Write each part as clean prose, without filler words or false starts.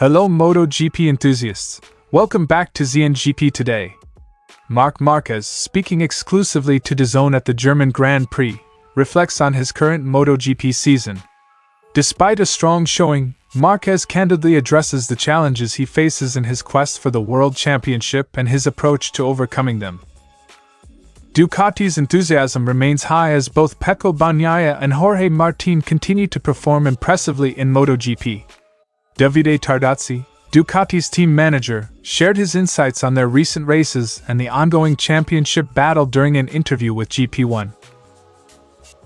Hello MotoGP enthusiasts, welcome back to ZNGP today. Marc Márquez, speaking exclusively to DAZN at the German Grand Prix, reflects on his current MotoGP season. Despite a strong showing, Márquez candidly addresses the challenges he faces in his quest for the World Championship and his approach to overcoming them. Ducati's enthusiasm remains high as both Pecco Bagnaia and Jorge Martín continue to perform impressively in MotoGP. Davide Tardozzi, Ducati's team manager, shared his insights on their recent races and the ongoing championship battle during an interview with GPOne.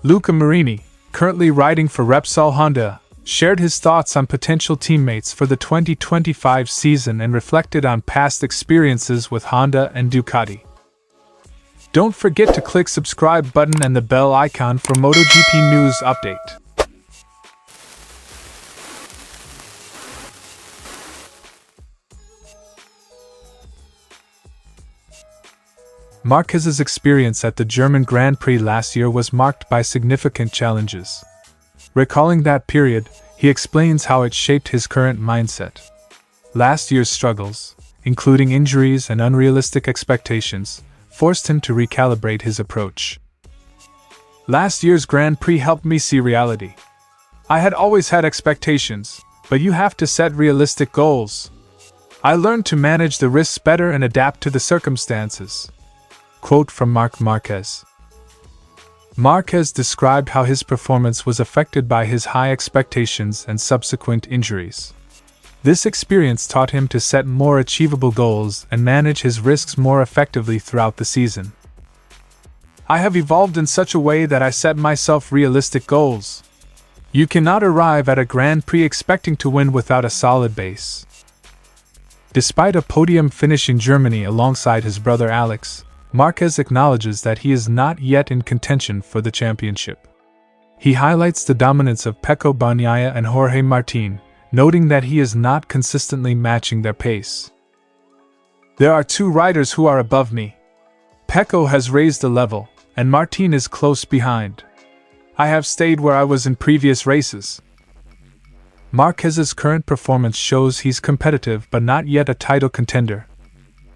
Luca Marini, currently riding for Repsol Honda, shared his thoughts on potential teammates for the 2025 season and reflected on past experiences with Honda and Ducati. Don't forget to click subscribe button and the bell icon for MotoGP news update. Márquez's experience at the German Grand Prix last year was marked by significant challenges. Recalling that period, he explains how it shaped his current mindset. Last year's struggles, including injuries and unrealistic expectations, forced him to recalibrate his approach. Last year's Grand Prix helped me see reality. I had always had expectations, but you have to set realistic goals. I learned to manage the risks better and adapt to the circumstances. Quote from Marc Márquez. Márquez described how his performance was affected by his high expectations and subsequent injuries. This experience taught him to set more achievable goals and manage his risks more effectively throughout the season. I have evolved in such a way that I set myself realistic goals. You cannot arrive at a Grand Prix expecting to win without a solid base. Despite a podium finish in Germany alongside his brother Alex, Márquez acknowledges that he is not yet in contention for the championship. He highlights the dominance of Pecco Bagnaia and Jorge Martín, noting that he is not consistently matching their pace. There are two riders who are above me. Pecco has raised the level, and Martín is close behind. I have stayed where I was in previous races. Márquez's current performance shows he's competitive but not yet a title contender.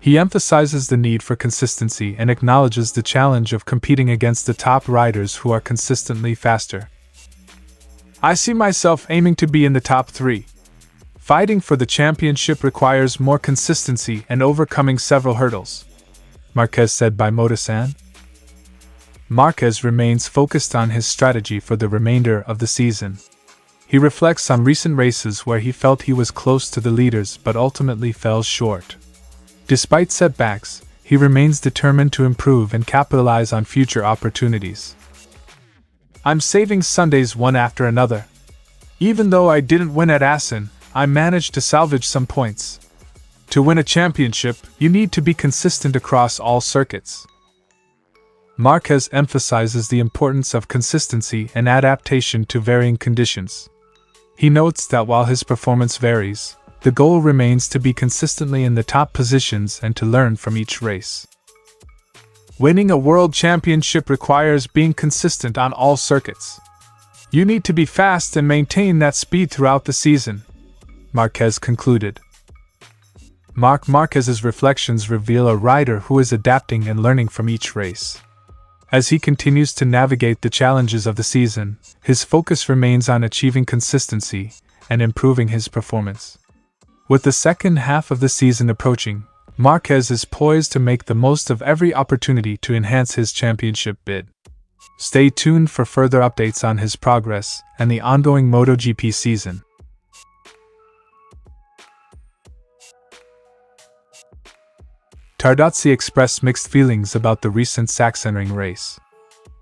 He emphasizes the need for consistency and acknowledges the challenge of competing against the top riders who are consistently faster. I see myself aiming to be in the top 3. Fighting for the championship requires more consistency and overcoming several hurdles, Marquez said by DAZN. Márquez remains focused on his strategy for the remainder of the season. He reflects on recent races where he felt he was close to the leaders but ultimately fell short. Despite setbacks, he remains determined to improve and capitalize on future opportunities. I'm saving Sundays one after another. Even though I didn't win at Assen, I managed to salvage some points. To win a championship, you need to be consistent across all circuits. Márquez emphasizes the importance of consistency and adaptation to varying conditions. He notes that while his performance varies, the goal remains to be consistently in the top positions and to learn from each race. Winning a world championship requires being consistent on all circuits. You need to be fast and maintain that speed throughout the season, Márquez concluded. Marc Márquez's reflections reveal a rider who is adapting and learning from each race. As he continues to navigate the challenges of the season, his focus remains on achieving consistency and improving his performance. With the second half of the season approaching, Márquez is poised to make the most of every opportunity to enhance his championship bid. Stay tuned for further updates on his progress and the ongoing MotoGP season. Tardozzi expressed mixed feelings about the recent Sachsenring race.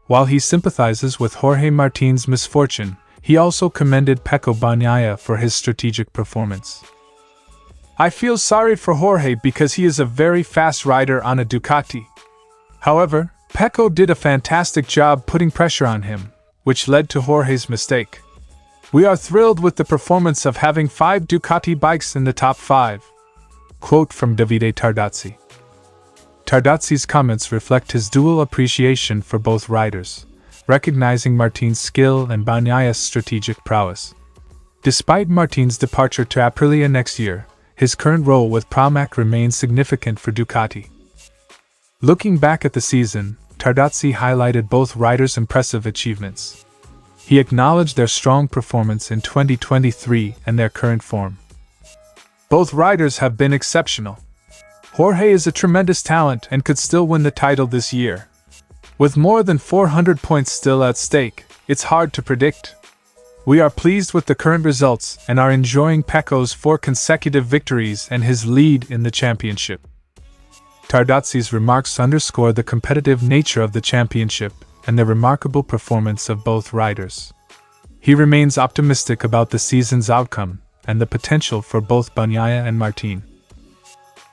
While he sympathizes with Jorge Martín's misfortune, he also commended Pecco Bagnaia for his strategic performance. I feel sorry for Jorge because he is a very fast rider on a Ducati. However, Pecco did a fantastic job putting pressure on him, which led to Jorge's mistake. We are thrilled with the performance of having 5 Ducati bikes in the top 5. Quote from Davide Tardozzi. Tardozzi's comments reflect his dual appreciation for both riders, recognizing Martín's skill and Bagnaia's strategic prowess. Despite Martin's departure to Aprilia next year, his current role with Pramac remains significant for Ducati. Looking back at the season, Tardozzi highlighted both riders' impressive achievements. He acknowledged their strong performance in 2023 and their current form. Both riders have been exceptional. Jorge is a tremendous talent and could still win the title this year. With more than 400 points still at stake, it's hard to predict. We are pleased with the current results and are enjoying Pecco's 4 consecutive victories and his lead in the championship. Tardozzi's remarks underscore the competitive nature of the championship and the remarkable performance of both riders. He remains optimistic about the season's outcome and the potential for both Bagnaia and Martín.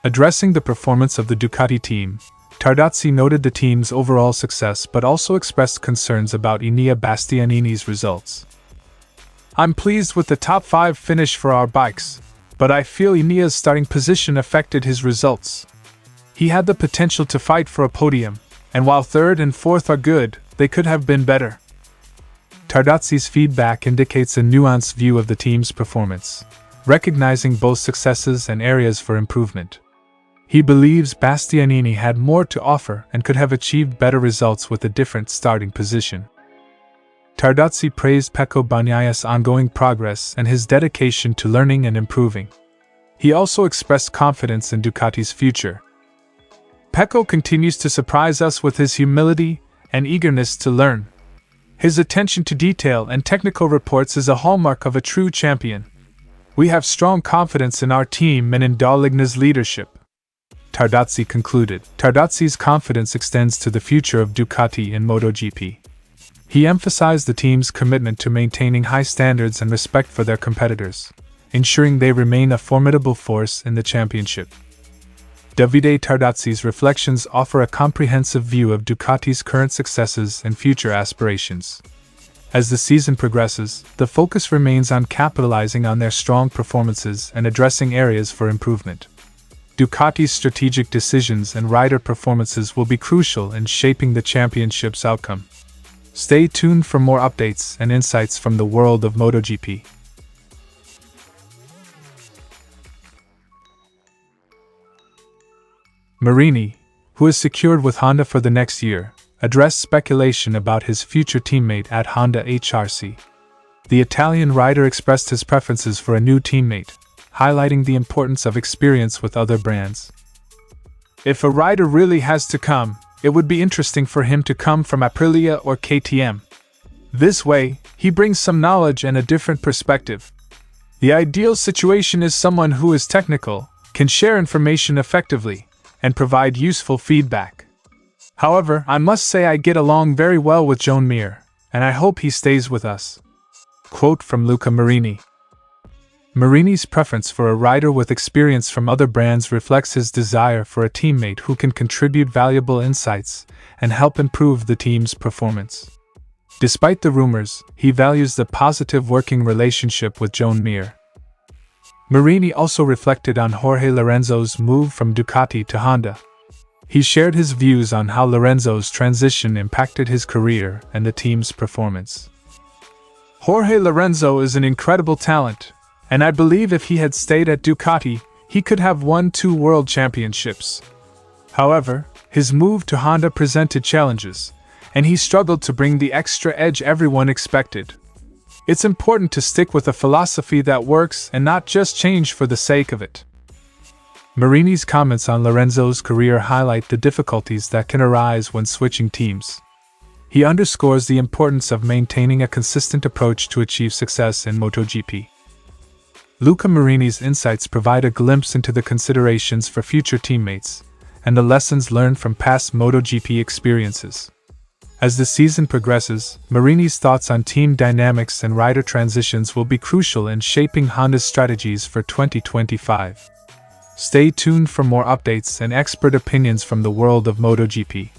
Addressing the performance of the Ducati team, Tardozzi noted the team's overall success but also expressed concerns about Enea Bastianini's results. "I'm pleased with the top 5 finish for our bikes, but I feel Enea's starting position affected his results. He had the potential to fight for a podium, and while 3rd and 4th are good, they could have been better." Tardozzi's feedback indicates a nuanced view of the team's performance, recognizing both successes and areas for improvement. He believes Bastianini had more to offer and could have achieved better results with a different starting position. Tardozzi praised Pecco Bagnaia's ongoing progress and his dedication to learning and improving. He also expressed confidence in Ducati's future. Pecco continues to surprise us with his humility and eagerness to learn. His attention to detail and technical reports is a hallmark of a true champion. We have strong confidence in our team and in Dalligna's leadership. Tardozzi concluded. Tardozzi's confidence extends to the future of Ducati in MotoGP. He emphasized the team's commitment to maintaining high standards and respect for their competitors, ensuring they remain a formidable force in the championship. Davide Tardozzi's reflections offer a comprehensive view of Ducati's current successes and future aspirations. As the season progresses, the focus remains on capitalizing on their strong performances and addressing areas for improvement. Ducati's strategic decisions and rider performances will be crucial in shaping the championship's outcome. Stay tuned for more updates and insights from the world of MotoGP. Marini, who is secured with Honda for the next year, addressed speculation about his future teammate at Honda HRC. The Italian rider expressed his preferences for a new teammate, highlighting the importance of experience with other brands. "If a rider really has to come, it would be interesting for him to come from Aprilia or KTM. This way, he brings some knowledge and a different perspective. The ideal situation is someone who is technical, can share information effectively, and provide useful feedback. However, I must say I get along very well with Joan Mir, and I hope he stays with us." Quote from Luca Marini. Marini's preference for a rider with experience from other brands reflects his desire for a teammate who can contribute valuable insights and help improve the team's performance. Despite the rumors, he values the positive working relationship with Joan Mir. Marini also reflected on Jorge Lorenzo's move from Ducati to Honda. He shared his views on how Lorenzo's transition impacted his career and the team's performance. "Jorge Lorenzo is an incredible talent, and I believe if he had stayed at Ducati, he could have won 2 world championships. However, his move to Honda presented challenges, and he struggled to bring the extra edge everyone expected. It's important to stick with a philosophy that works and not just change for the sake of it." Marini's comments on Lorenzo's career highlight the difficulties that can arise when switching teams. He underscores the importance of maintaining a consistent approach to achieve success in MotoGP. Luca Marini's insights provide a glimpse into the considerations for future teammates and the lessons learned from past MotoGP experiences. As the season progresses, Marini's thoughts on team dynamics and rider transitions will be crucial in shaping Honda's strategies for 2025. Stay tuned for more updates and expert opinions from the world of MotoGP.